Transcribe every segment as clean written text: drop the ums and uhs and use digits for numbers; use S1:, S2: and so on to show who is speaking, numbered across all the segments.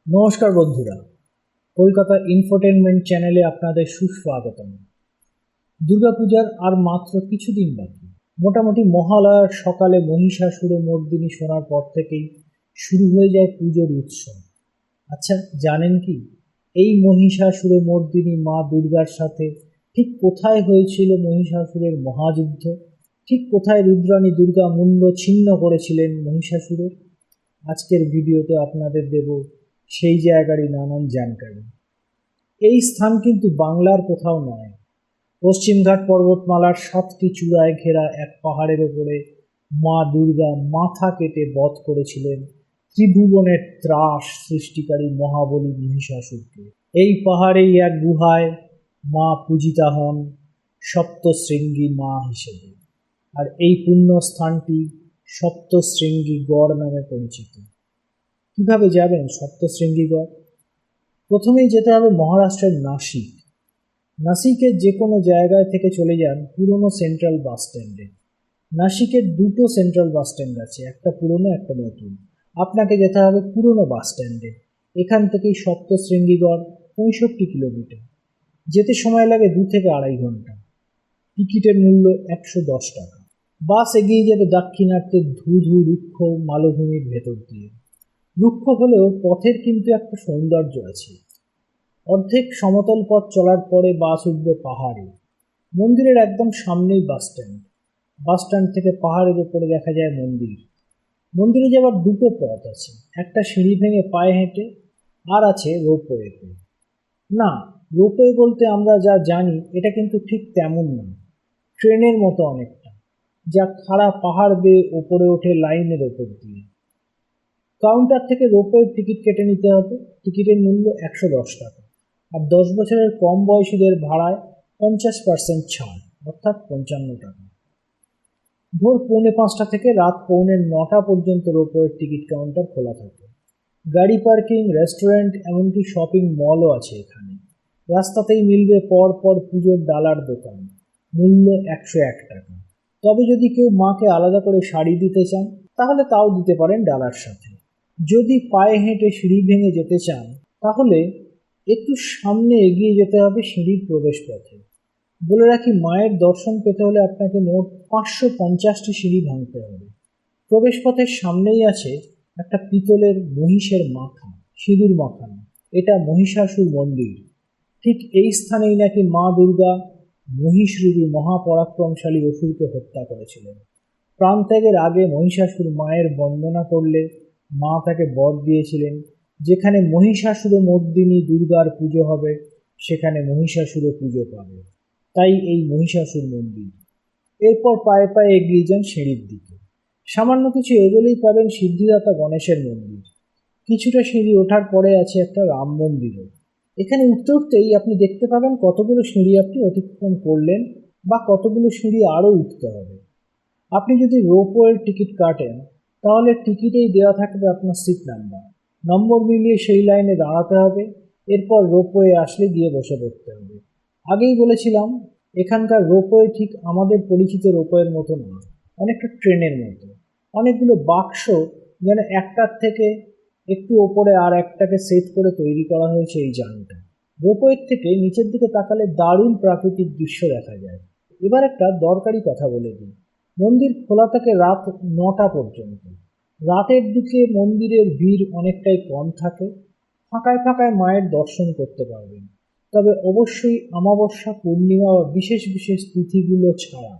S1: নমস্কার বন্ধুরা, কলকাতা ইনফোটেনমেন্ট চ্যানেলে আপনাদের সুস্বাগতম। দুর্গাপূজার আর মাত্র কিছুদিন বাকি। মোটামুটি মহালয়ার সকালে মহিষাসুরমর্দিনী শোনার পর থেকেই শুরু হয়ে যায় পুজোর উৎসব। আচ্ছা, জানেন কি এই মহিষাসুরমর্দিনী মা দুর্গার সাথে ঠিক কোথায় হয়েছিল মহিষাসুরের মহাযুদ্ধ? ঠিক কোথায় রুদ্রাণী দুর্গা মুণ্ড ছিন্ন করেছিলেন মহিষাসুরের? আজকের ভিডিওতে আপনাদের দেব সেই জায়গারই নানান জানকারি। এই স্থান কিন্তু বাংলার কোথাও নয়, পশ্চিমঘাট পর্বতমালার 7টি চূড়ায় ঘেরা এক পাহাড়ের ওপরে মা দুর্গা মাথা কেটে বধ করেছিলেন ত্রিভুবনের ত্রাস সৃষ্টিকারী মহাবলী মহিষাসুরকে। এই পাহাড়েই এক গুহায় মা পূজিতা হন সপ্তশৃঙ্গী মা হিসেবে, আর এই পুণ্য স্থানটি সপ্তশৃঙ্গী গড় নামে পরিচিত। কিভাবে যাবেন সপ্তশৃঙ্গী গড়? প্রথমেই যেতে হবে মহারাষ্ট্রের নাসিক। নাসিকের যে কোনো জায়গায় থেকে চলে যান পুরনো সেন্ট্রাল বাস স্ট্যান্ডে। নাসিকের দুটো সেন্ট্রাল বাস স্ট্যান্ড আছে, একটা পুরনো একটা নতুন। আপনাকে যেতে হবে পুরনো বাস স্ট্যান্ডে। এখান থেকেই সপ্তশৃঙ্গীগড় 65 কিলোমিটার। যেতে সময় লাগে 2 থেকে 2.5 ঘন্টা। টিকিটের মূল্য 110 টাকা। বাস এগিয়ে যাবে দাক্ষিণাত্যে ধু ধু রুক্ষ মালভূমির ভেতর দিয়ে। রুক্ষ হলেও পথের কিন্তু একটা সৌন্দর্য আছে। অর্ধেক সমতল পথ চলার পরে বাস উঠবে পাহাড়ে। মন্দিরের একদম সামনেই বাস স্ট্যান্ড। বাস স্ট্যান্ড থেকে পাহাড়ের উপরে দেখা যায় মন্দির। মন্দিরে যাওয়ার দুটো পথ আছে, একটা সিঁড়ি ভেঙে পায়ে হেঁটে, আর আছে রোপওয়েতে। না, রোপওয়ে বলতে আমরা যা জানি এটা কিন্তু ঠিক তেমন না। ট্রেনের মতো অনেকটা, যা খাড়া পাহাড় বেয়ে ওপরে ওঠে লাইনের ওপর দিয়ে। কাউন্টার থেকে রোপওয়ের টিকিট কেটে নিতে হবে। টিকিটের মূল্য 110 টাকা, আর 10 বছরের কম বয়সীদের ভাড়ায় 50% ছাড়, অর্থাৎ 55 টাকা। ভোর 4:45 থেকে রাত 9:45 পর্যন্ত রোপওয়ের টিকিট কাউন্টার খোলা থাকে। গাড়ি পার্কিং, রেস্টুরেন্ট, এমনকি শপিং মলও আছে এখানে। রাস্তাতেই মিলবে পর পর পুজোর ডালার দোকান। মূল্য 101 টাকা। তবে যদি কেউ মাকে আলাদা করে শাড়ি দিতে চান তাহলে তাও দিতে পারেন ডালার সাথে। যদি পায়ে হেঁটে সিঁড়ি ভেঙে যেতে চান তাহলে একটু সামনে এগিয়ে যেতে হবে সিঁড়ির প্রবেশ পথে। বলে রাখি, মায়ের দর্শন পেতে হলে আপনাকে মোট 550টি সিঁড়ি ভাঙতে হবে। প্রবেশ পথের সামনেই আছে একটা পিতলের মহিষের মাথা, সিঁদুর মাখানো। এটা মহিষাসুর মন্দির। ঠিক এই স্থানেই নাকি মা দুর্গা মহিষরূপী মহাপরাক্রমশালী অসুরকে হত্যা করেছিলেন। প্রাণত্যাগের আগে মহিষাসুর মায়ের বন্দনা করলে মা তাকে বর দিয়েছিলেন, যেখানে মহিষাসুরমর্দিনী দুর্গার পুজো হবে সেখানে মহিষাসুরও পুজো পাবে। তাই এই মহিষাসুর মন্দির। এরপর পায়ে পায়ে এগিয়ে যান সিঁড়ির দিকে। সামান্য কিছু এগোলেই পাবেন সিদ্ধিদাতা গণেশের মন্দির। কিছুটা সিঁড়ি ওঠার পরে আছে একটা রাম মন্দিরও। এখানে উঠতে উঠতেই আপনি দেখতে পাবেন কতগুলো সিঁড়ি আপনি অতিক্রম করলেন বা কতগুলো সিঁড়ি আরও উঠতে হবে। আপনি যদি রোপওয়ের টিকিট কাটেন তাহলে টিকিটেই দেওয়া থাকবে আপনার সিট নাম্বার। নম্বর মিলিয়ে সেই লাইনে দাঁড়াতে হবে। এরপর রোপওয়ে আসলে গিয়ে বসে পড়তে হবে। আগেই বলেছিলাম, এখানকার রোপওয়ে ঠিক আমাদের পরিচিত রোপওয়ের মতো না, অনেকটা ট্রেনের মতো। অনেকগুলো বাক্স, যেন একটার থেকে একটু ওপরে আর একটাকে সেট করে তৈরি করা হয়েছে এই জার্নিটা। রোপওয়ের থেকে নিচের দিকে তাকালে দারুণ প্রাকৃতিক দৃশ্য দেখা যায়। এবার একটা দরকারি কথা বলে দিই, মন্দির খোলা থাকে রাত 9টা পর্যন্ত। রাতের দিকে মন্দিরের ভিড় অনেকটাই কম থাকে। ফাঁকায় ফাঁকায় মায়ের দর্শন করতে পারবেন, তবে অবশ্যই অমাবস্যা, পূর্ণিমা বা বিশেষ বিশেষ তিথিগুলো ছাড়া।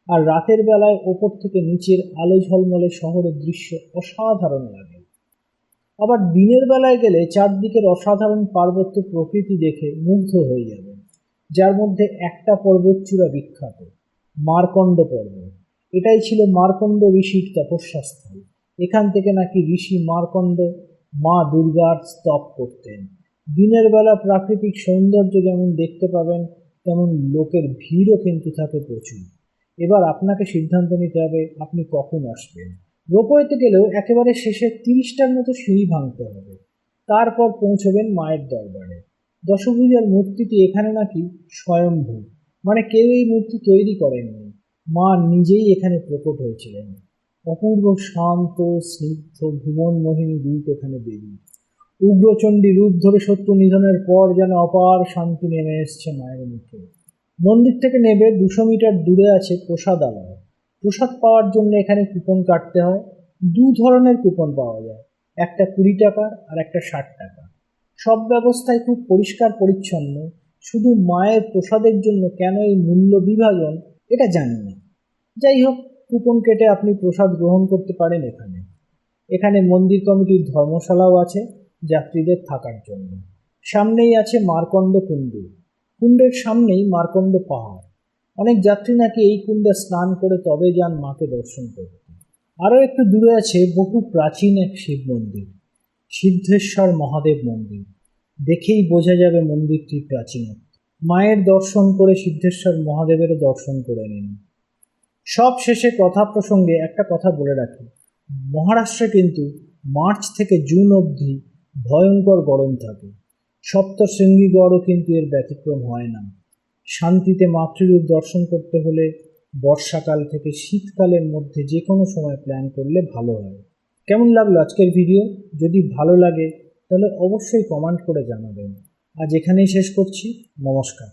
S1: আর রাতের বেলায় ওপর থেকে নিচের আলো ঝলমলে শহরের দৃশ্য অসাধারণ লাগে। আবার দিনের বেলায় গেলে চারদিকের অসাধারণ পার্বত্য প্রকৃতি দেখে মুগ্ধ হয়ে যাবেন। যার মধ্যে একটা পর্বতচূড়া বিখ্যাত, মার্কণ্ড পর্বত। এটাই ছিল মার্কণ্ড ঋষির তপস্যাস্থল। এখান থেকে নাকি ঋষি মার্কণ্ড মা দুর্গার স্তব করতেন। দিনের বেলা প্রাকৃতিক সৌন্দর্য যেমন দেখতে পাবেন, তেমন লোকের ভিড়ও কিন্তু থাকে প্রচুর। এবার আপনাকে সিদ্ধান্ত নিতে হবে আপনি কখন আসবেন। রোপওয়েতে গেলেও একেবারে শেষে 30টার মতো সিঁড়ি ভাঙতে হবে। তারপর পৌঁছবেন মায়ের দরবারে। দশভুজার মূর্তিটি এখানে নাকি স্বয়ম্ভূ, মানে কেউ এই মূর্তি তৈরি করেননি, মা নিজেই এখানে প্রকট হয়েছিলেন। অপূর্ব শান্ত স্নিগ্ধ ভুবন মোহিনী রূপ এখানে দেবী। উগ্রচণ্ডী রূপ ধরে শত্রু নিধনের পর যেন অপার শান্তি নেমে এসছে মায়ের মুখে। মন্দির থেকে নেমে 200 মিটার দূরে আছে প্রসাদালয়। প্রসাদ পাওয়ার জন্য এখানে কুপন কাটতে হয়। 2 ধরনের কুপন পাওয়া যায়, একটা 20 টাকার আর একটা 60 টাকা। সব ব্যবস্থায় খুব পরিষ্কার পরিচ্ছন্ন। শুধু মায়ের প্রসাদের জন্য কেন এই মূল্য বিভাজন এটা জানি না। যাই হোক, কুপন কেটে আপনি প্রসাদ গ্রহণ করতে পারেন এখানে। এখানে মন্দির কমিটির ধর্মশালাও আছে যাত্রীদের থাকার জন্য। সামনেই আছে মার্কণ্ড কুণ্ড। কুণ্ডের সামনেই মার্কণ্ড পাহাড়। অনেক যাত্রী নাকি এই কুণ্ডে স্নান করে তবে যান মাকে দর্শন করতে। আরও একটু দূরে আছে বহু প্রাচীন এক শিব মন্দির, সিদ্ধেশ্বর মহাদেব মন্দির। দেখেই বোঝা যাবে মন্দিরটির প্রাচীনত্ব। মায়ের দর্শন করে সিদ্ধেশ্বর মহাদেবেরও দর্শন করে নিন। সব শেষে কথা প্রসঙ্গে একটা কথা বলে রাখি, মহারাষ্ট্রে কিন্তু মার্চ থেকে জুন অবধি ভয়ঙ্কর গরম থাকে। সপ্তশৃঙ্গীগড়ও কিন্তু এর ব্যতিক্রম হয় না। শান্তিতে মাতৃরূপ দর্শন করতে হলে বর্ষাকাল থেকে শীতকালের মধ্যে যে কোনো সময় প্ল্যান করলে ভালো হয়। কেমন লাগলো আজকের ভিডিও? যদি ভালো লাগে তাহলে অবশ্যই কমেন্ট করে জানাবেন। আজ এখানেই শেষ করছি। নমস্কার।